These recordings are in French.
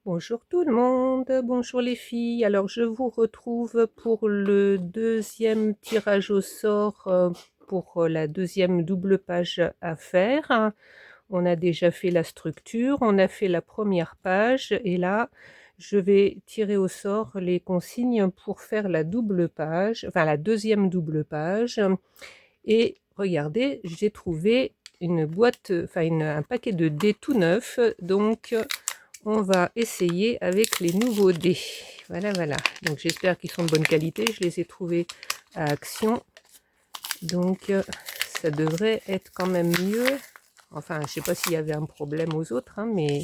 Bonjour tout le monde, bonjour les filles. Alors je vous retrouve pour le deuxième tirage au sort pour la deuxième double page à faire. On a déjà fait la structure, on a fait la première page et là je vais tirer au sort les consignes pour faire la double page, enfin la deuxième double page. Et regardez, j'ai trouvé une boîte, enfin un paquet de dés tout neuf, donc on va essayer avec les nouveaux dés. Voilà, voilà. Donc j'espère qu'ils sont de bonne qualité. Je les ai trouvés à Action. Donc ça devrait être quand même mieux. Enfin, je ne sais pas s'il y avait un problème aux autres, hein, mais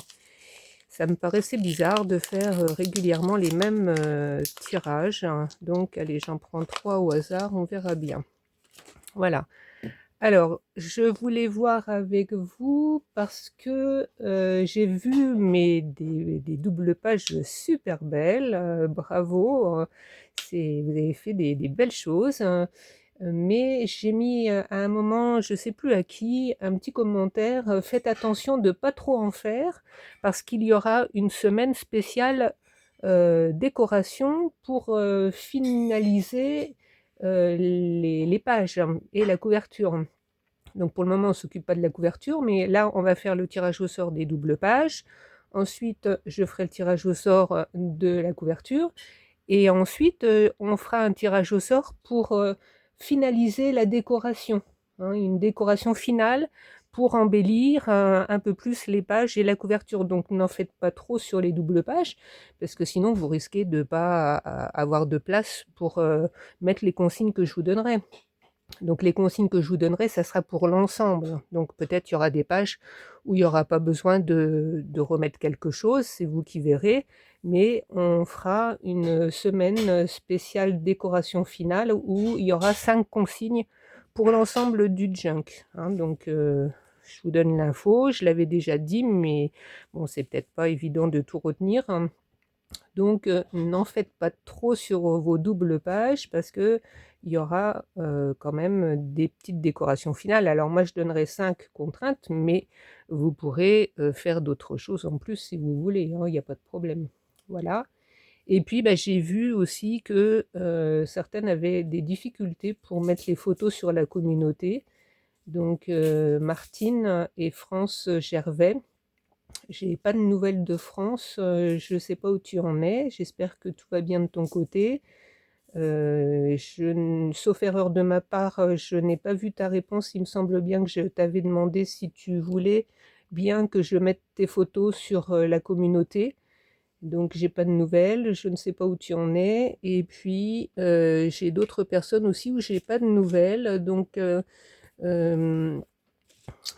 ça me paraissait bizarre de faire régulièrement les mêmes tirages. Donc allez, j'en prends 3 au hasard, on verra bien. Voilà. Alors, je voulais voir avec vous parce que j'ai vu des doubles pages super belles. Bravo, vous avez fait des belles choses. Mais j'ai mis à un moment, je ne sais plus à qui, un petit commentaire. Faites attention de ne pas trop en faire parce qu'il y aura une semaine spéciale décoration pour finaliser les pages et la couverture. Donc pour le moment, on ne s'occupe pas de la couverture, mais là, on va faire le tirage au sort des doubles pages. Ensuite, je ferai le tirage au sort de la couverture. Et ensuite, on fera un tirage au sort pour finaliser la décoration. Une décoration finale pour embellir un peu plus les pages et la couverture. Donc n'en faites pas trop sur les doubles pages, parce que sinon vous risquez de ne pas avoir de place pour mettre les consignes que je vous donnerai. Donc les consignes que je vous donnerai, ça sera pour l'ensemble. Donc peut-être il y aura des pages où il n'y aura pas besoin de remettre quelque chose, c'est vous qui verrez. Mais on fera une semaine spéciale décoration finale où il y aura 5 consignes pour l'ensemble du junk. Donc je vous donne l'info, je l'avais déjà dit, mais bon, c'est peut-être pas évident de tout retenir. Donc n'en faites pas trop sur vos doubles pages parce que il y aura quand même des petites décorations finales. Alors moi je donnerai 5 contraintes, mais vous pourrez faire d'autres choses en plus si vous voulez, il n'y a pas de problème. Voilà. Et puis j'ai vu aussi que certaines avaient des difficultés pour mettre les photos sur la communauté. Donc Martine et France Gervais, j'ai pas de nouvelles de France, je sais pas où tu en es, j'espère que tout va bien de ton côté. Sauf erreur de ma part, je n'ai pas vu ta réponse. Il me semble bien que je t'avais demandé si tu voulais bien que je mette tes photos sur la communauté. Donc j'ai pas de nouvelles, je ne sais pas où tu en es. Et puis j'ai d'autres personnes aussi où j'ai pas de nouvelles. Donc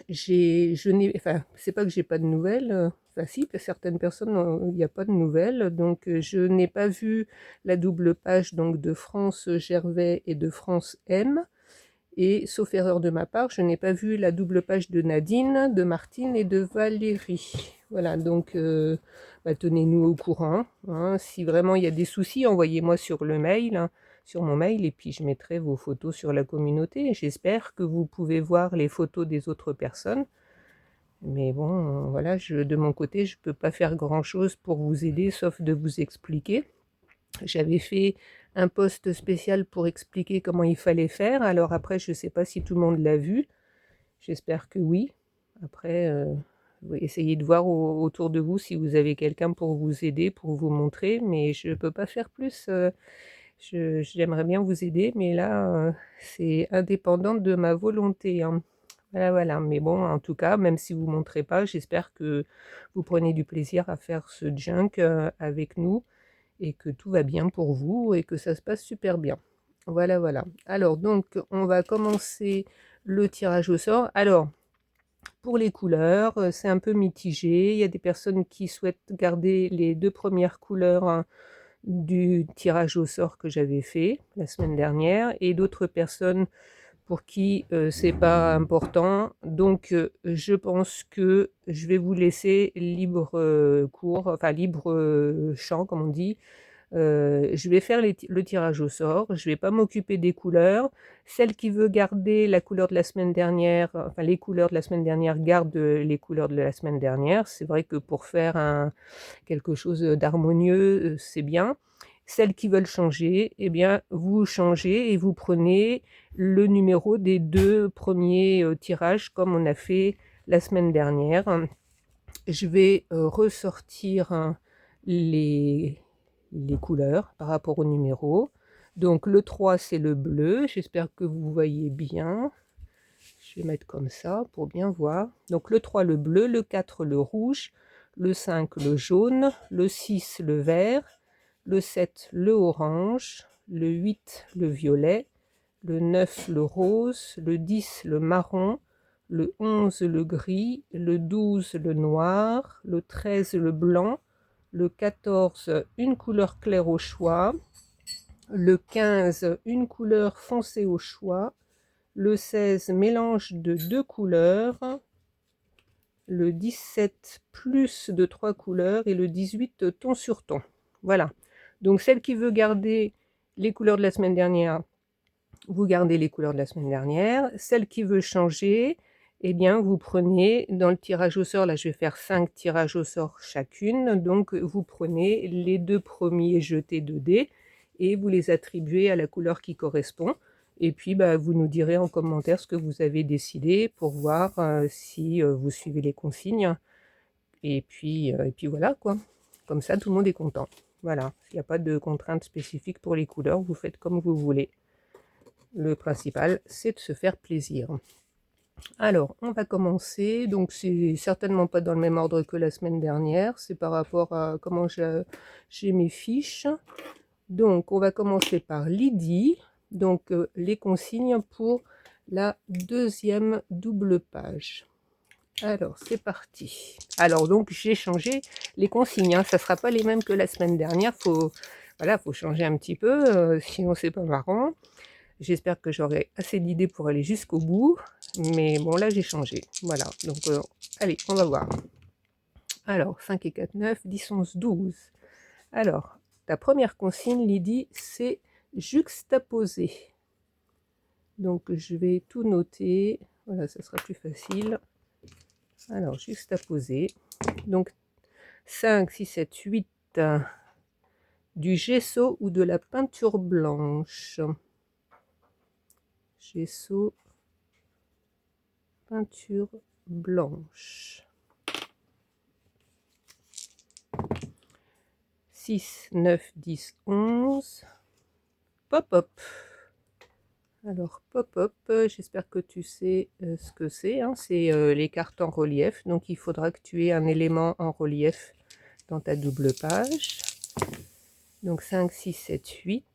c'est pas que j'ai pas de nouvelles, enfin si, certaines personnes, il n'y a pas de nouvelles, donc je n'ai pas vu la double page donc de France Gervais et de France M, et sauf erreur de ma part, je n'ai pas vu la double page de Nadine, de Martine et de Valérie. Voilà, donc tenez-nous au courant, si vraiment il y a des soucis, envoyez-moi sur le mail, sur mon mail, et puis je mettrai vos photos sur la communauté. J'espère que vous pouvez voir les photos des autres personnes. Mais bon, voilà, de mon côté, je ne peux pas faire grand-chose pour vous aider, sauf de vous expliquer. J'avais fait un post spécial pour expliquer comment il fallait faire. Alors après, je ne sais pas si tout le monde l'a vu. J'espère que oui. Après, essayez de voir autour de vous si vous avez quelqu'un pour vous aider, pour vous montrer. Mais je ne peux pas faire plus. J'aimerais bien vous aider, mais là, c'est indépendant de ma volonté. Voilà, voilà. Mais bon, en tout cas, même si vous ne montrez pas, j'espère que vous prenez du plaisir à faire ce junk avec nous et que tout va bien pour vous et que ça se passe super bien. Voilà, voilà. Alors, donc, on va commencer le tirage au sort. Alors, pour les couleurs, c'est un peu mitigé. Il y a des personnes qui souhaitent garder les 2 premières couleurs du tirage au sort que j'avais fait la semaine dernière et d'autres personnes pour qui c'est pas important. Donc je pense que je vais vous laisser libre cours, enfin libre champ comme on dit, Je vais faire le tirage au sort, je vais pas m'occuper des couleurs. Celle qui veut garder la couleur de la semaine dernière, enfin les couleurs de la semaine dernière, garde les couleurs de la semaine dernière. C'est vrai que pour faire quelque chose d'harmonieux, c'est bien. Celles qui veulent changer, eh bien, vous changez et vous prenez le numéro des 2 premiers tirages comme on a fait la semaine dernière. Je vais ressortir les, les couleurs par rapport au numéro. Donc le 3, c'est le bleu. J'espère que vous voyez bien. Je vais mettre comme ça pour bien voir. Donc le 3, le bleu, le 4, le rouge, le 5, le jaune, le 6, le vert, le 7, le orange, le 8, le violet, le 9, le rose, le 10, le marron, le 11, le gris, le 12, le noir, le 13, le blanc, le 14, une couleur claire au choix, le 15, une couleur foncée au choix, le 16, mélange de 2 couleurs, le 17, plus de 3 couleurs et le 18, ton sur ton. Voilà. Donc celle qui veut garder les couleurs de la semaine dernière, vous gardez les couleurs de la semaine dernière. Celle qui veut changer, eh bien vous prenez dans le tirage au sort, là je vais faire 5 tirages au sort chacune, donc vous prenez les 2 premiers jetés de dés et vous les attribuez à la couleur qui correspond. Et puis vous nous direz en commentaire ce que vous avez décidé pour voir si vous suivez les consignes. Et puis voilà quoi. Comme ça tout le monde est content. Voilà, il n'y a pas de contraintes spécifiques pour les couleurs, vous faites comme vous voulez. Le principal, c'est de se faire plaisir. Alors, on va commencer. Donc, c'est certainement pas dans le même ordre que la semaine dernière. C'est par rapport à comment j'ai mes fiches. Donc, on va commencer par Lydie. Donc, les consignes pour la deuxième double page. Alors, c'est parti. Alors, donc, j'ai changé les consignes. Ça ne sera pas les mêmes que la semaine dernière. Voilà, faut changer un petit peu, sinon c'est pas marrant. J'espère que j'aurai assez d'idées pour aller jusqu'au bout. Mais bon, là, j'ai changé. Voilà. Donc, allez, on va voir. Alors, 5 et 4, 9, 10, 11, 12. Alors, ta première consigne, Lydie, c'est juxtaposer. Donc, je vais tout noter. Voilà, ça sera plus facile. Alors, juxtaposer. Donc, 5, 6, 7, 8. Du gesso ou de la peinture blanche. Gesso, peinture blanche. 6, 9, 10, 11. Pop-up. Alors, pop-up, j'espère que tu sais ce que c'est. C'est les cartes en relief. Donc, il faudra que tu aies un élément en relief dans ta double page. Donc, 5, 6, 7, 8.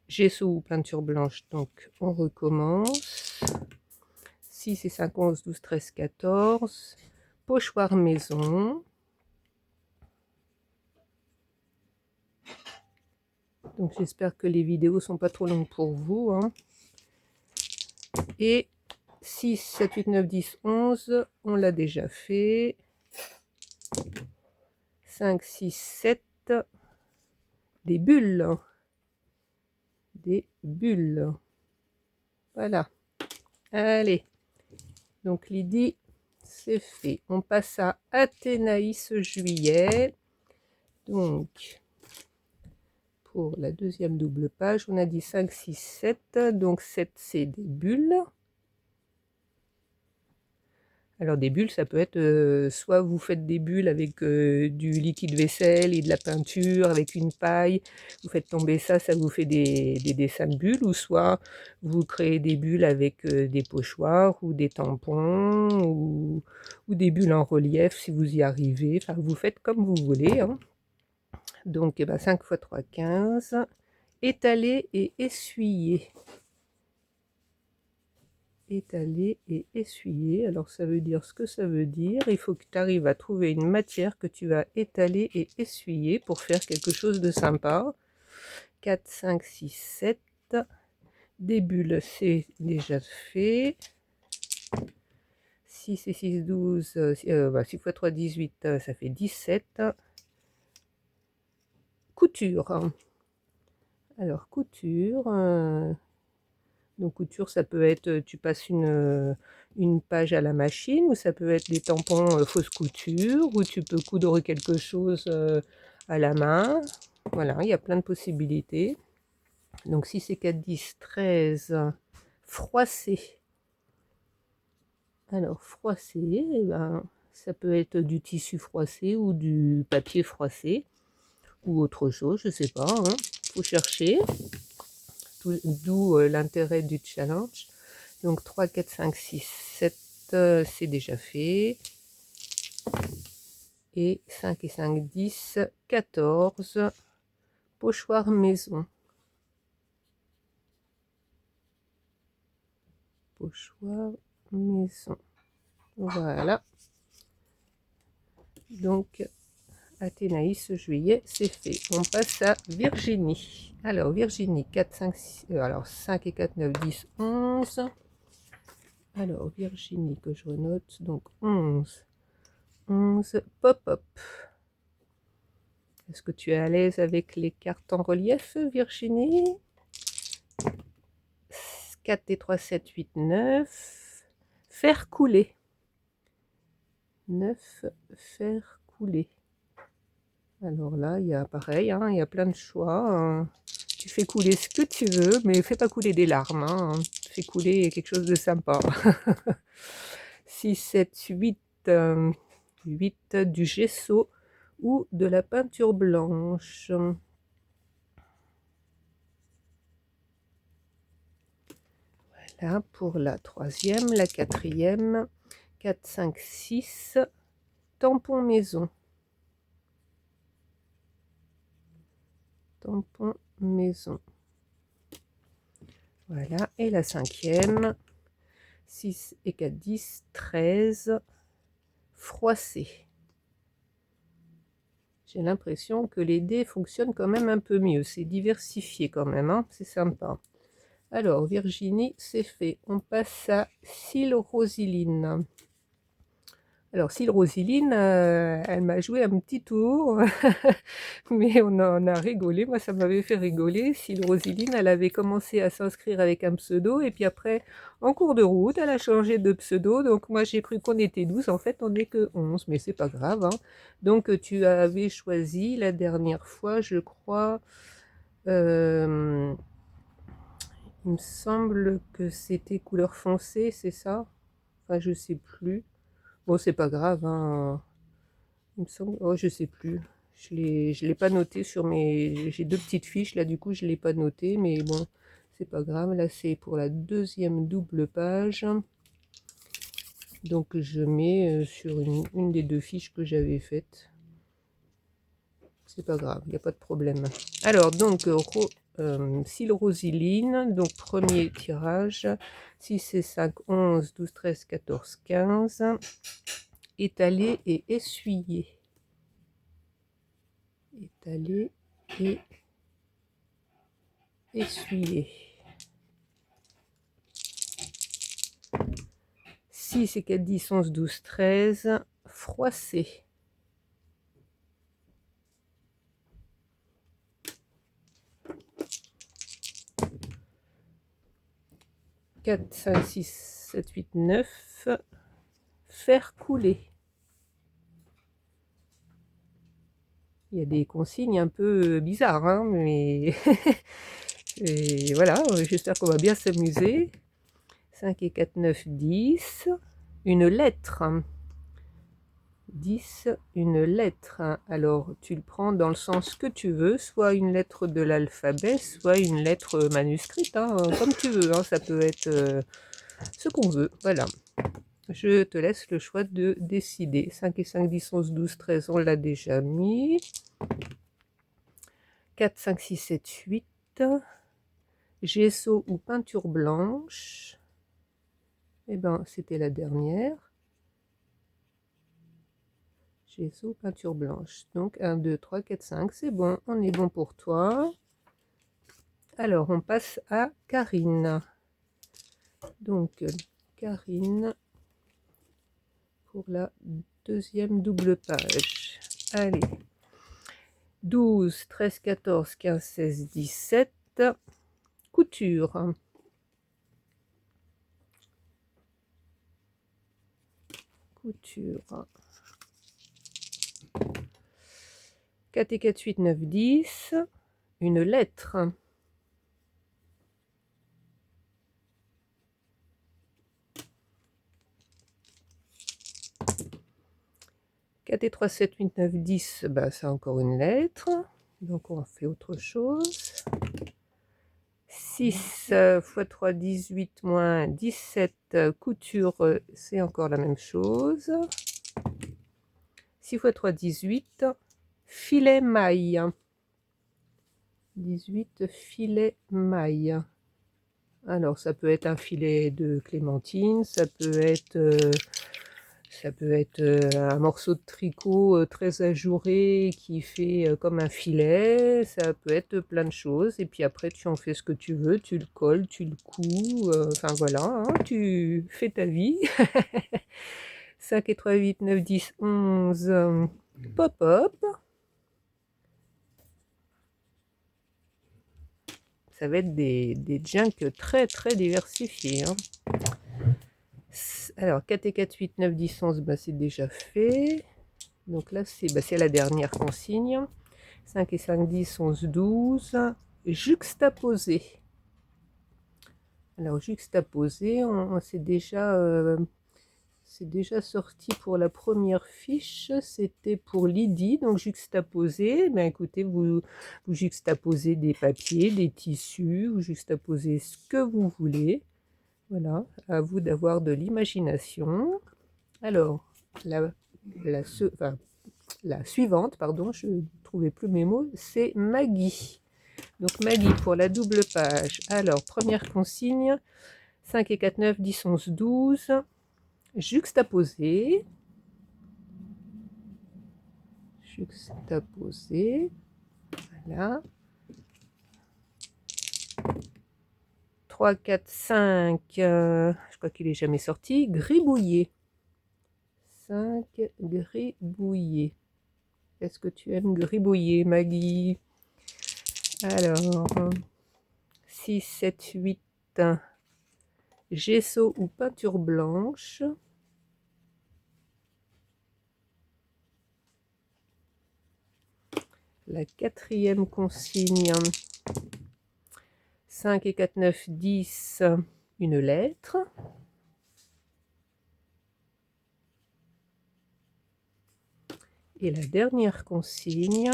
Gesso ou peinture blanche. Donc, on recommence. 6 et 5, 11, 12, 13, 14. Pochoir maison. Donc j'espère que les vidéos sont pas trop longues pour vous. Et 6, 7, 8, 9, 10, 11, on l'a déjà fait. 5, 6, 7, des bulles. Des bulles. Voilà. Allez. Donc Lydie, c'est fait. On passe à Athénaïs juillet. Donc, pour la deuxième double page, on a dit 5, 6, 7. Donc 7, c'est des bulles. Alors des bulles, ça peut être soit vous faites des bulles avec du liquide vaisselle et de la peinture, avec une paille, vous faites tomber ça, ça vous fait des dessins de bulles, ou soit vous créez des bulles avec des pochoirs ou des tampons, ou des bulles en relief si vous y arrivez, enfin vous faites comme vous voulez. Donc 5 x 3, 15, étaler et essuyer. Étaler et essuyer. Alors ça veut dire ce que ça veut dire. Il faut que tu arrives à trouver une matière que tu vas étaler et essuyer pour faire quelque chose de sympa. 4, 5, 6, 7. Des bulles, c'est déjà fait. 6 et 6, 12. 6 x 3, 18, ça fait 17. couture. Alors, couture. Donc, couture, ça peut être, tu passes une page à la machine, ou ça peut être des tampons fausse couture, ou tu peux coudre quelque chose à la main. Voilà, il y a plein de possibilités. Donc, 6 et 4, 10, 13, froissé. Alors, froissé, eh ben, ça peut être du tissu froissé ou du papier froissé, ou autre chose, je sais pas, hein. Faut chercher, d'où l'intérêt du challenge. Donc 3, 4, 5, 6, 7, c'est déjà fait. Et 5 et 5, 10, 14, pochoir maison. Pochoir maison. Voilà. Donc, Athénaïs, juillet, c'est fait. On passe à Virginie. Alors, Virginie, 4, 5, 6, alors 5 et 4, 9, 10, 11. Alors, Virginie, que je renote, donc 11. 11, pop-up. Est-ce que tu es à l'aise avec les cartes en relief, Virginie? 4 et 3, 7, 8, 9. Faire couler. 9, faire couler. Alors là, il y a pareil, hein, il y a plein de choix. Hein. Tu fais couler ce que tu veux, mais fais pas couler des larmes. Hein. Fais couler quelque chose de sympa. 6, 7, 8. 8, du gesso ou de la peinture blanche. Voilà pour la troisième, la quatrième. 4, 5, 6. Tampon maison. Tampon maison. Voilà, et la cinquième. 6 et 4, 10, 13. Froissé. J'ai l'impression que les dés fonctionnent quand même un peu mieux. C'est diversifié quand même, hein, c'est sympa. Alors, Virginie, c'est fait. On passe à Cils Rosiline. Alors, Cils Rosiline, elle m'a joué un petit tour, mais on en a rigolé. Moi, ça m'avait fait rigoler. Cils Rosiline, elle avait commencé à s'inscrire avec un pseudo, et puis après, en cours de route, elle a changé de pseudo. Donc, moi, j'ai cru qu'on était 12. En fait, on n'est que 11, mais c'est pas grave. Hein. Donc, tu avais choisi la dernière fois, je crois, il me semble que c'était couleur foncée, c'est ça? Enfin, je sais plus. Bon, c'est pas grave, hein. Il me semble. Oh, je sais plus. Je l'ai pas noté sur mes. J'ai deux petites fiches là, du coup, je l'ai pas noté, mais bon, c'est pas grave. Là, c'est pour la deuxième double page. Donc, je mets sur une des deux fiches que j'avais faites. C'est pas grave, il n'y a pas de problème. Alors, donc, Cils Rosiline, donc premier tirage. 6 et 5, 11, 12, 13, 14, 15. Étaler et essuyer. Étaler et essuyer. 6 et 4, 10, 11, 12, 13. Froisser. 4, 5, 6, 7, 8, 9. Faire couler. Il y a des consignes un peu bizarres, hein, mais et voilà, j'espère qu'on va bien s'amuser. 5 et 4, 9, 10. Une lettre. 10, une lettre. Alors, tu le prends dans le sens que tu veux, soit une lettre de l'alphabet, soit une lettre manuscrite, hein, comme tu veux. Hein, ça peut être ce qu'on veut. Voilà. Je te laisse le choix de décider. 5 et 5, 10, 11, 12, 13, on l'a déjà mis. 4, 5, 6, 7, 8. Gesso ou peinture blanche. Eh ben, c'était la dernière. Gesso, peinture blanche. Donc 1, 2, 3, 4, 5. C'est bon, on est bon pour toi. Alors, on passe à Karine. Donc, Karine, pour la deuxième double page. Allez. 12, 13, 14, 15, 16, 17. Couture. Couture. 4 et 4, 8, 9, 10. Une lettre. 4 et 3, 7, 8, 9, 10, bah, c'est encore une lettre. Donc on fait autre chose. 6 x 3, 18 moins 17, couture, c'est encore la même chose. 6 x 3, 18, filet maille. 18 filet maille. Alors ça peut être un filet de clémentine, ça peut être un morceau de tricot très ajouré qui fait comme un filet, ça peut être plein de choses, et puis après tu en fais ce que tu veux, tu le colles, tu le couds, enfin voilà, hein, tu fais ta vie. 5 et 3, 8, 9, 10, 11, pop-up. Ça va être des junk très très diversifiés. Hein. Alors 4 et 4, 8, 9, 10, 11, bah, c'est déjà fait. Donc là, c'est la dernière consigne. 5 et 5, 10, 11, 12. Juxtaposé. Alors, juxtaposé, c'est déjà sorti pour la première fiche. C'était pour Lydie. Donc, juxtaposé. Ben, écoutez, vous juxtaposez des papiers, des tissus. Vous juxtaposez ce que vous voulez. Voilà, à vous d'avoir de l'imagination. Alors, la suivante, pardon, je ne trouvais plus mes mots, c'est Maggie. Donc Maggie pour la double page. Alors, première consigne, 5 et 4, 9, 10, 11, 12. Juxtaposé. Juxtaposé. Voilà. 3, 4, 5, je crois qu'il n'est jamais sorti. Gribouillé. 5, gribouillé. Est-ce que tu aimes gribouiller, Maggie? Alors, 6, 7, 8, gesso ou peinture blanche. La quatrième consigne, 5 et 4, 9, 10, une lettre. Et la dernière consigne,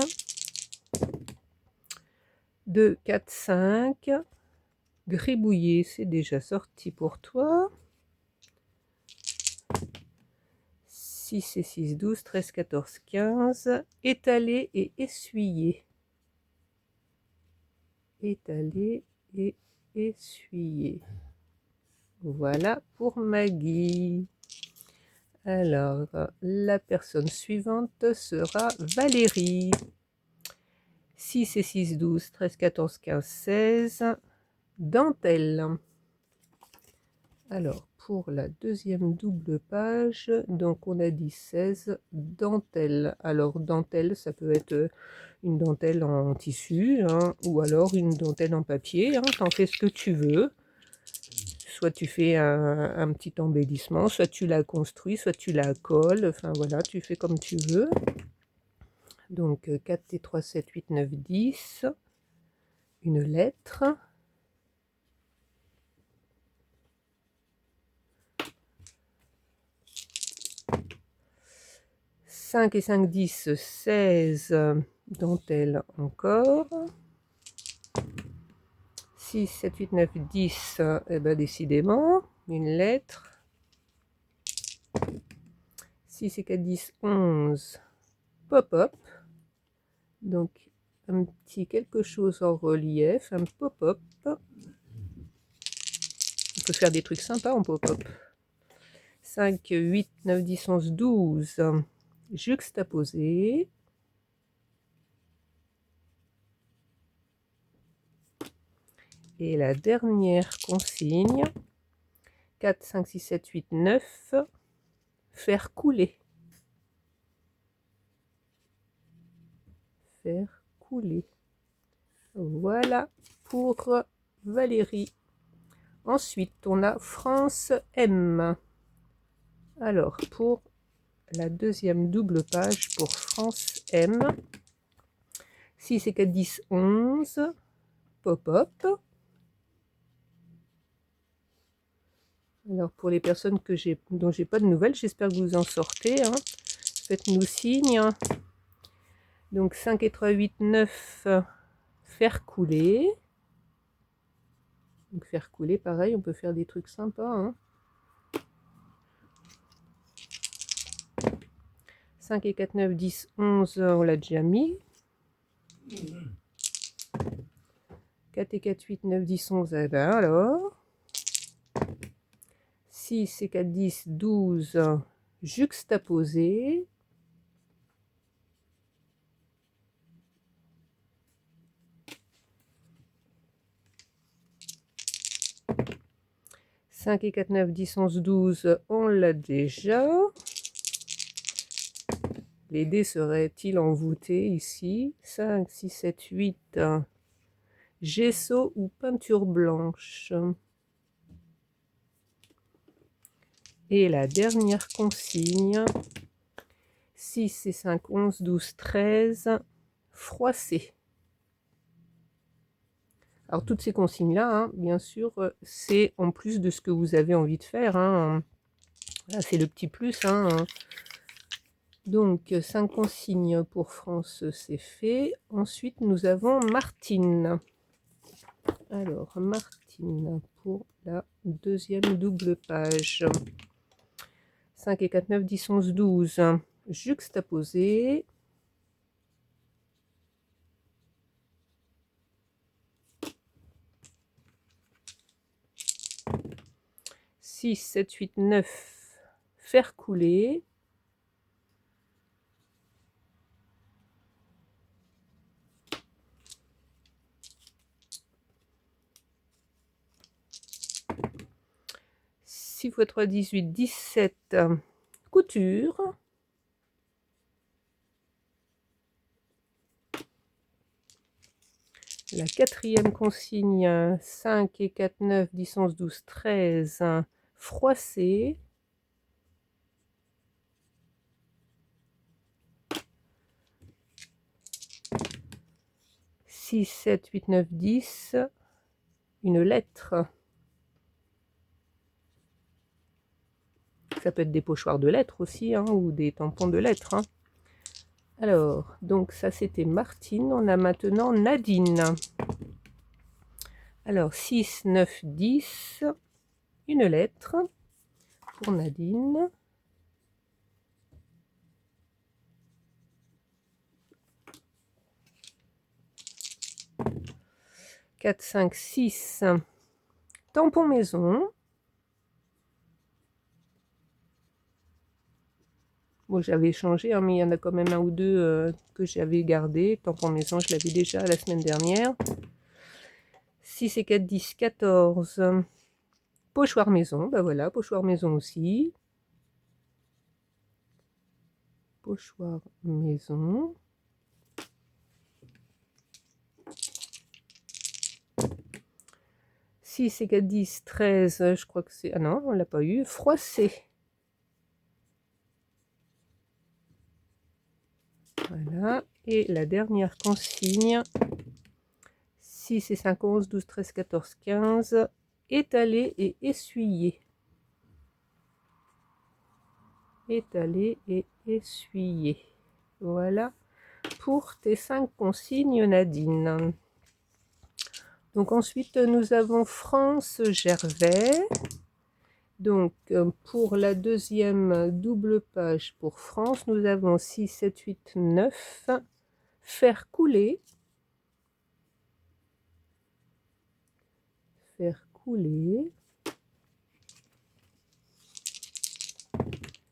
2, 4, 5, gribouillé, c'est déjà sorti pour toi. 6 et 6, 12, 13, 14, 15, étalé et essuyé. Étalé et essuyé. Voilà pour Maggie. Alors, la personne suivante sera Valérie. 6 et 6, 12, 13, 14, 15, 16. Dentelle. Alors, pour la deuxième double page, donc on a dit 16, dentelle. Alors, dentelle, ça peut être une dentelle en tissu, hein, ou alors une dentelle en papier. Hein, t'en fais ce que tu veux. Soit tu fais un petit embellissement, soit tu la construis, soit tu la colles. Enfin voilà, tu fais comme tu veux. Donc 4 et 3, 7, 8, 9, 10. Une lettre. « 5 et 5, 10, 16. Dentelle encore. 6, 7, 8, 9, 10. Eh ben décidément, une lettre. 6 et 4, 10, 11. Pop-up. Donc, un petit quelque chose en relief, un pop-up. On peut faire des trucs sympas en pop-up. 5, 8, 9, 10, 11, 12. Juxtaposé. Et la dernière consigne, 4, 5, 6, 7, 8, 9, faire couler. faire couler. Voilà pour Valérie. Ensuite, on a France M. Alors, pour la deuxième double page pour France M, 6 et 4, 10, 11, pop-up. Alors, pour les personnes dont j'ai pas de nouvelles, j'espère que vous en sortez. Hein. Faites-nous signe. Donc, 5 et 3, 8, 9, faire couler. Donc, faire couler, pareil, on peut faire des trucs sympas. Hein. 5 et 4, 9, 10, 11, on l'a déjà mis. 4 et 4, 8, 9, 10, 11, eh ben alors. 6 et 4, 10, 12, juxtaposé. 5 et 4, 9, 10, 11, 12, on l'a déjà. Les dés seraient-ils envoûtés ici? 5, 6, 7, 8, gesso ou peinture blanche. Et la dernière consigne, 6 et 5, 11, 12, 13, froissé. Alors toutes ces consignes-là, hein, bien sûr, c'est en plus de ce que vous avez envie de faire. Hein. Là, c'est le petit plus. Hein. Donc 5 consignes pour France, c'est fait. Ensuite, nous avons Martine. Alors, Martine, pour la deuxième double page. 5 et 4, 9, 10, 11, 12. Juxtaposé. 6, 7, 8, 9, faire couler. 6 x 3, 18, 17, couture. La quatrième consigne, 5 et 4, 9, 10, 11, 12, 13, froissé. 6, 7, 8, 9, 10, une lettre. Ça peut être des pochoirs de lettres aussi, hein, ou des tampons de lettres. Hein. Alors, donc ça c'était Martine. On a maintenant Nadine. Alors, 6, 9, 10, une lettre pour Nadine. 4, 5, 6, tampon maison. Bon, j'avais changé, hein, mais il y en a quand même un ou deux que j'avais gardé. Tampon maison, je l'avais déjà la semaine dernière. 6 et 4, 10, 14. Pochoir maison, ben voilà, pochoir maison aussi. Pochoir maison. 6 et 4, 10, 13, je crois que c'est... Ah non, on ne l'a pas eu. Froissé. Voilà. Et la dernière consigne, 6 et 5, 11, 12, 13, 14, 15, étaler et essuyer. Étaler et essuyer. Voilà pour tes 5 consignes, Nadine. Donc ensuite, nous avons France Gervais. Donc pour la deuxième double page pour France, nous avons 6, 7, 8, 9, faire couler. Faire couler.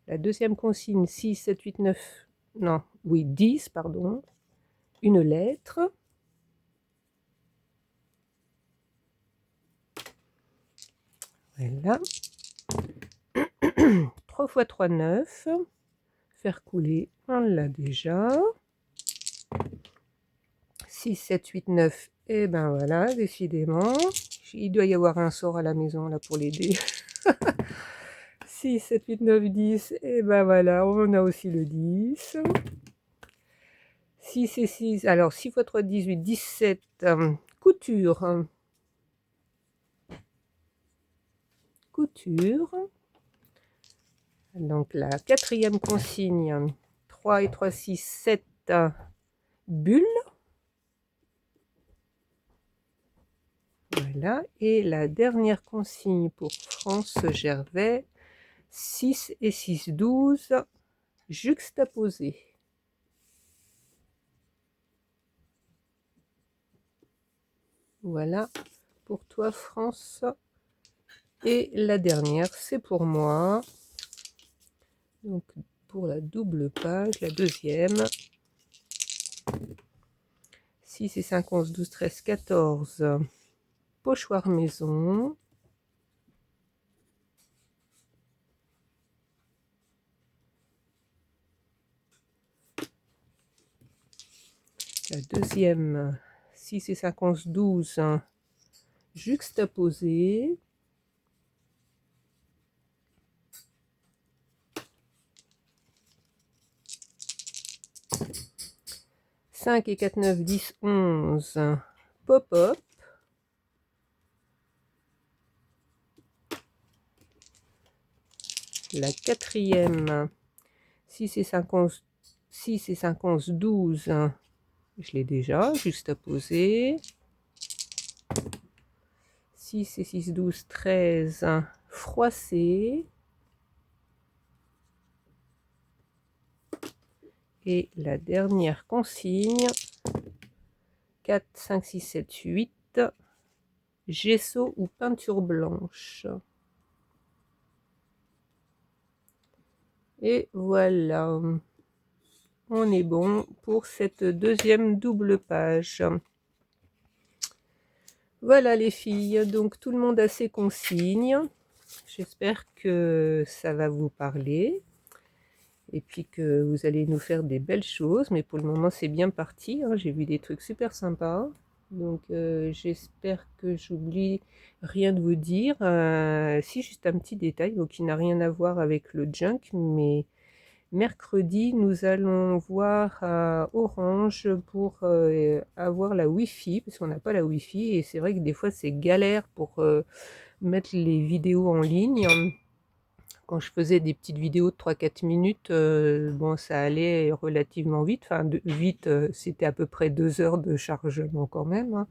La deuxième consigne, 6, 7, 8, 9, non, oui, 10, pardon. Une lettre. Voilà. 3 x 3, 9. Faire couler, on l'a déjà. 6, 7, 8, 9. Et ben voilà, décidément. Il doit y avoir un sort à la maison là pour l'aider. 6, 7, 8, 9, 10. Et ben voilà, on a aussi le 10. 6 et 6. Alors 6 fois 3, 18, 17. Couture. Couture. Donc la quatrième consigne. 3 et 3, 6, 7. Bulle. Voilà, et la dernière consigne pour France Gervais, 6 et 6, 12, juxtaposés. Voilà pour toi France. Et la dernière, c'est pour moi. Donc pour la double page, la deuxième. 6 et 5, 11, 12, 13, 14. Pochoir maison. La deuxième, 6 et 5, 11, 12, juxtaposé. « 5 et 4, 9, 10, 11, pop-up. La quatrième, 6 et 5, 11, 6 et 5, 11, 12, je l'ai déjà, juxtaposé. 6 et 6, 12, 13, froissé. Et la dernière consigne, 4, 5, 6, 7, 8, gesso ou peinture blanche. Et voilà, on est bon pour cette deuxième double page. Voilà les filles, donc tout le monde a ses consignes. J'espère que ça va vous parler et puis que vous allez nous faire des belles choses. Mais pour le moment, c'est bien parti, hein. J'ai vu des trucs super sympas. Donc j'espère que j'oublie rien de vous dire. Si, juste un petit détail donc, qui n'a rien à voir avec le junk, mais mercredi, nous allons voir à Orange pour avoir la Wi-Fi, parce qu'on n'a pas la Wi-Fi, et c'est vrai que des fois c'est galère pour mettre les vidéos en ligne. Quand je faisais des petites vidéos de 3-4 minutes, bon, ça allait relativement vite. Enfin, vite, c'était à peu près 2 heures de chargement quand même, hein.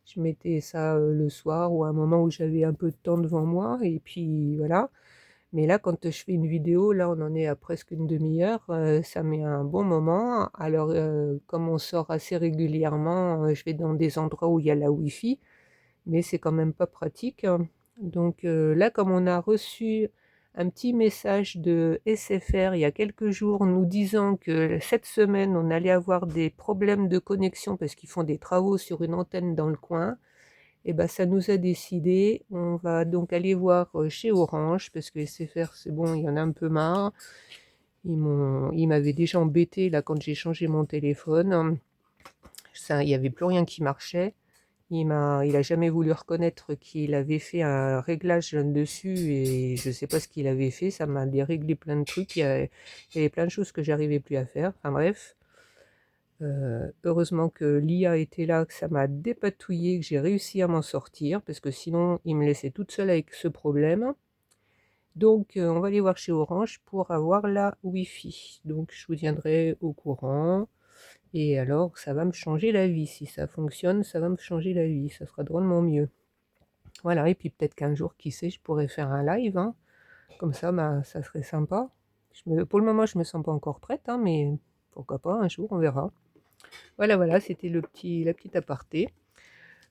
Je mettais ça le soir ou à un moment où j'avais un peu de temps devant moi, et puis voilà. Mais là, quand je fais une vidéo, là, on en est à presque une demi-heure, ça met un bon moment. Alors, comme on sort assez régulièrement, je vais dans des endroits où il y a la Wi-Fi, mais c'est quand même pas pratique, hein. Donc là, comme on a reçu un petit message de SFR il y a quelques jours nous disant que cette semaine, on allait avoir des problèmes de connexion parce qu'ils font des travaux sur une antenne dans le coin, et ben ça nous a décidé. On va donc aller voir chez Orange parce que SFR, c'est bon, il y en a un peu marre. Ils m'avaient déjà embêté là quand j'ai changé mon téléphone. Ça, il n'y avait plus rien qui marchait. Il a jamais voulu reconnaître qu'il avait fait un réglage là-dessus et je sais pas ce qu'il avait fait. Ça m'a déréglé plein de trucs. Il y avait plein de choses que j'arrivais plus à faire. Enfin bref. Heureusement que l'IA était là, que ça m'a dépatouillé, que j'ai réussi à m'en sortir, parce que sinon, il me laissait toute seule avec ce problème. Donc, on va aller voir chez Orange pour avoir la Wi-Fi. Donc, je vous tiendrai au courant. Et alors, ça va me changer la vie. Si ça fonctionne, ça va me changer la vie. Ça sera drôlement mieux. Voilà, et puis peut-être qu'un jour, qui sait, je pourrais faire un live, hein. Comme ça, bah, ça serait sympa. Pour le moment, je me sens pas encore prête, hein, mais pourquoi pas, un jour, on verra. Voilà, voilà, c'était la petite aparté.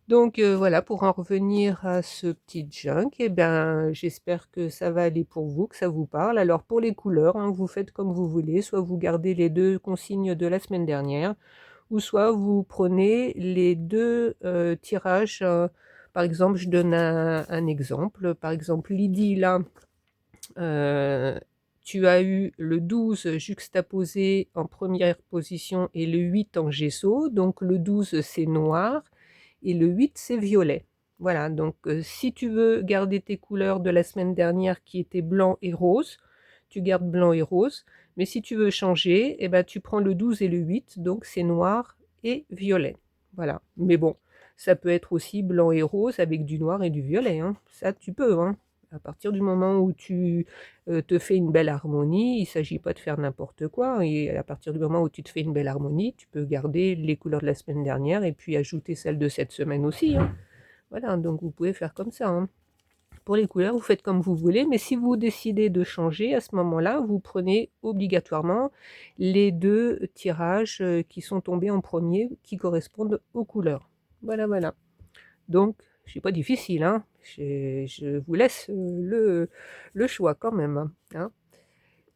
Donc voilà, pour en revenir à ce petit junk, eh ben, j'espère que ça va aller pour vous, que ça vous parle. Alors pour les couleurs, hein, vous faites comme vous voulez, soit vous gardez les deux consignes de la semaine dernière, ou soit vous prenez les deux tirages. Par exemple, je donne un exemple. Par exemple, Lydie, là, tu as eu le 12 juxtaposé en première position et le 8 en gesso. Donc le 12 c'est noir et le 8 c'est violet. Voilà, donc si tu veux garder tes couleurs de la semaine dernière qui étaient blanc et rose, tu gardes blanc et rose. Mais si tu veux changer, eh ben, tu prends le 12 et le 8, donc c'est noir et violet. Voilà, mais bon, ça peut être aussi blanc et rose avec du noir et du violet, hein. Ça tu peux, hein. À partir du moment où tu te fais une belle harmonie, il ne s'agit pas de faire n'importe quoi. Et à partir du moment où tu te fais une belle harmonie, tu peux garder les couleurs de la semaine dernière et puis ajouter celles de cette semaine aussi, hein. Voilà, donc vous pouvez faire comme ça, hein. Pour les couleurs, vous faites comme vous voulez, mais si vous décidez de changer, à ce moment-là, vous prenez obligatoirement les 2 tirages qui sont tombés en premier, qui correspondent aux couleurs. Voilà, voilà. Donc, c'est pas difficile, hein. Je vous laisse le choix quand même, hein.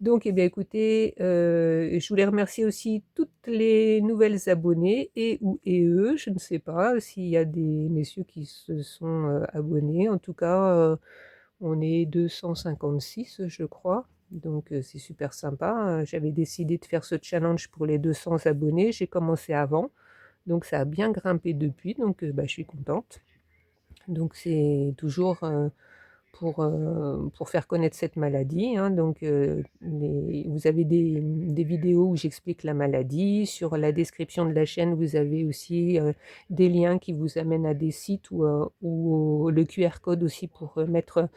Donc, eh bien, écoutez, je voulais remercier aussi toutes les nouvelles abonnées et eux, je ne sais pas s'il y a des messieurs qui se sont abonnés. En tout cas, on est 256, je crois. Donc, c'est super sympa. J'avais décidé de faire ce challenge pour les 200 abonnés. J'ai commencé avant. Donc, ça a bien grimpé depuis. Donc, bah, je suis contente. Donc c'est toujours pour faire connaître cette maladie, hein. Donc vous avez des vidéos où j'explique la maladie. Sur la description de la chaîne, vous avez aussi des liens qui vous amènent à des sites ou le QR code aussi pour mettre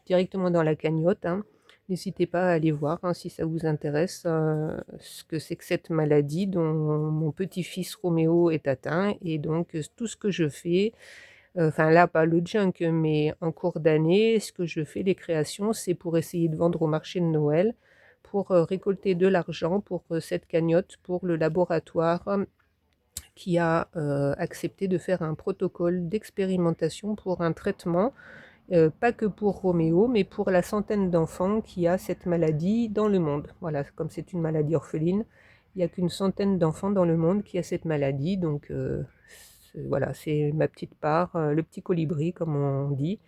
directement dans la cagnotte, hein. N'hésitez pas à aller voir, hein, si ça vous intéresse, ce que c'est que cette maladie dont mon petit-fils Roméo est atteint. Et donc tout ce que je fais, enfin là, pas le junk, mais en cours d'année, ce que je fais, les créations, c'est pour essayer de vendre au marché de Noël, pour récolter de l'argent pour cette cagnotte, pour le laboratoire qui a accepté de faire un protocole d'expérimentation pour un traitement, pas que pour Roméo, mais pour la centaine d'enfants qui a cette maladie dans le monde. Voilà, comme c'est une maladie orpheline, il n'y a qu'une centaine d'enfants dans le monde qui a cette maladie, donc voilà, c'est ma petite part, le petit colibri comme on dit.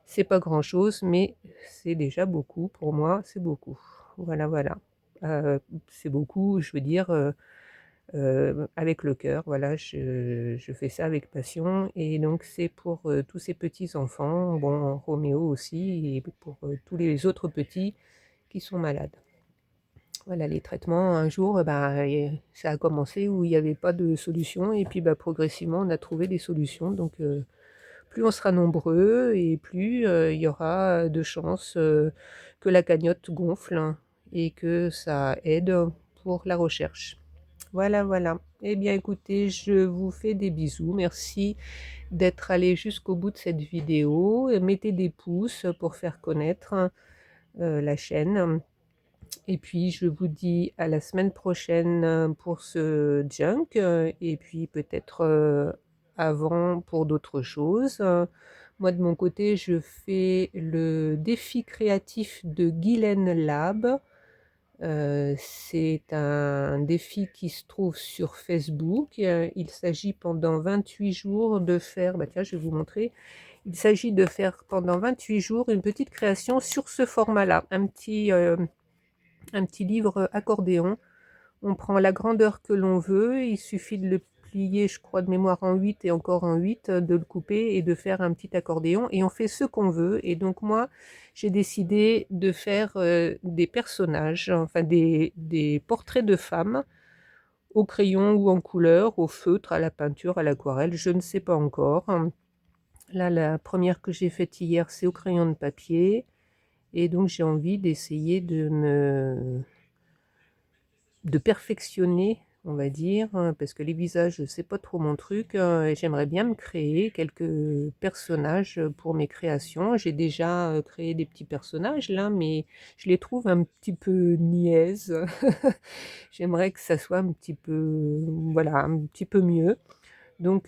C'est pas grand-chose, mais c'est déjà beaucoup. Pour moi, c'est beaucoup. Voilà, voilà. C'est beaucoup, je veux dire, avec le cœur. Voilà, je fais ça avec passion. Et donc, c'est pour tous ces petits-enfants, bon, Roméo aussi, et pour tous les autres petits qui sont malades. Voilà, les traitements, un jour, bah, ça a commencé où il n'y avait pas de solution. Et puis, bah, progressivement, on a trouvé des solutions. Donc, plus on sera nombreux et plus il y aura de chances que la cagnotte gonfle, hein, et que ça aide pour la recherche. Voilà, voilà. Eh bien, écoutez, je vous fais des bisous. Merci d'être allé jusqu'au bout de cette vidéo. Mettez des pouces pour faire connaître la chaîne. Et puis, je vous dis à la semaine prochaine pour ce junk, et puis peut-être avant pour d'autres choses. Moi, de mon côté, je fais le défi créatif de Guylaine Lab. C'est un défi qui se trouve sur Facebook. Il s'agit pendant 28 jours de faire, bah tiens, je vais vous montrer. Il s'agit de faire pendant 28 jours une petite création sur ce format-là, un petit livre accordéon. On prend la grandeur que l'on veut, il suffit de le plier, je crois de mémoire, en 8 et encore en 8, de le couper et de faire un petit accordéon, et on fait ce qu'on veut. Et donc moi, j'ai décidé de faire des personnages, enfin des portraits de femmes, au crayon ou en couleur, au feutre, à la peinture, à l'aquarelle, je ne sais pas encore. Là, la première que j'ai faite hier, c'est au crayon de papier, et donc j'ai envie d'essayer de perfectionner, on va dire, parce que les visages, c'est pas trop mon truc, et j'aimerais bien me créer quelques personnages pour mes créations. J'ai déjà créé des petits personnages là, mais je les trouve un petit peu niaises. J'aimerais que ça soit un petit peu, voilà, un petit peu mieux. Donc,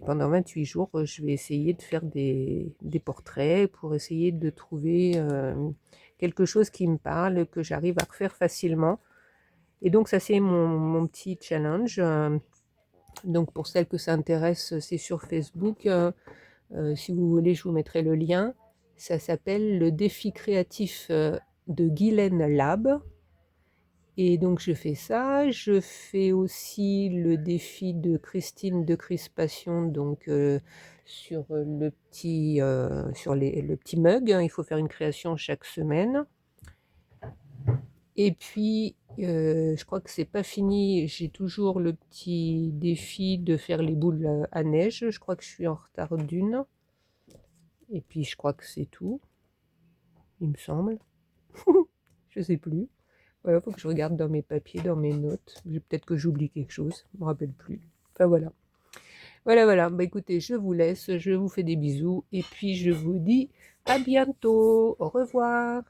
pendant 28 jours, je vais essayer de faire des portraits pour essayer de trouver quelque chose qui me parle, que j'arrive à refaire facilement. Et donc, ça, c'est mon petit challenge. Donc, pour celles que ça intéresse, c'est sur Facebook. Si vous voulez, je vous mettrai le lien. Ça s'appelle le défi créatif de Guylaine Lab. Et donc je fais ça. Je fais aussi le défi de Christine de Crispation, donc sur le petit mug, hein. Il faut faire une création chaque semaine. Et puis, je crois que c'est pas fini. J'ai toujours le petit défi de faire les boules à neige. Je crois que je suis en retard d'une. Et puis, je crois que c'est tout, il me semble. Je sais plus. Voilà, faut que je regarde dans mes papiers, dans mes notes. Peut-être que j'oublie quelque chose, je me rappelle plus. Enfin voilà. Voilà, voilà. Bah écoutez, je vous laisse, je vous fais des bisous et puis je vous dis à bientôt. Au revoir.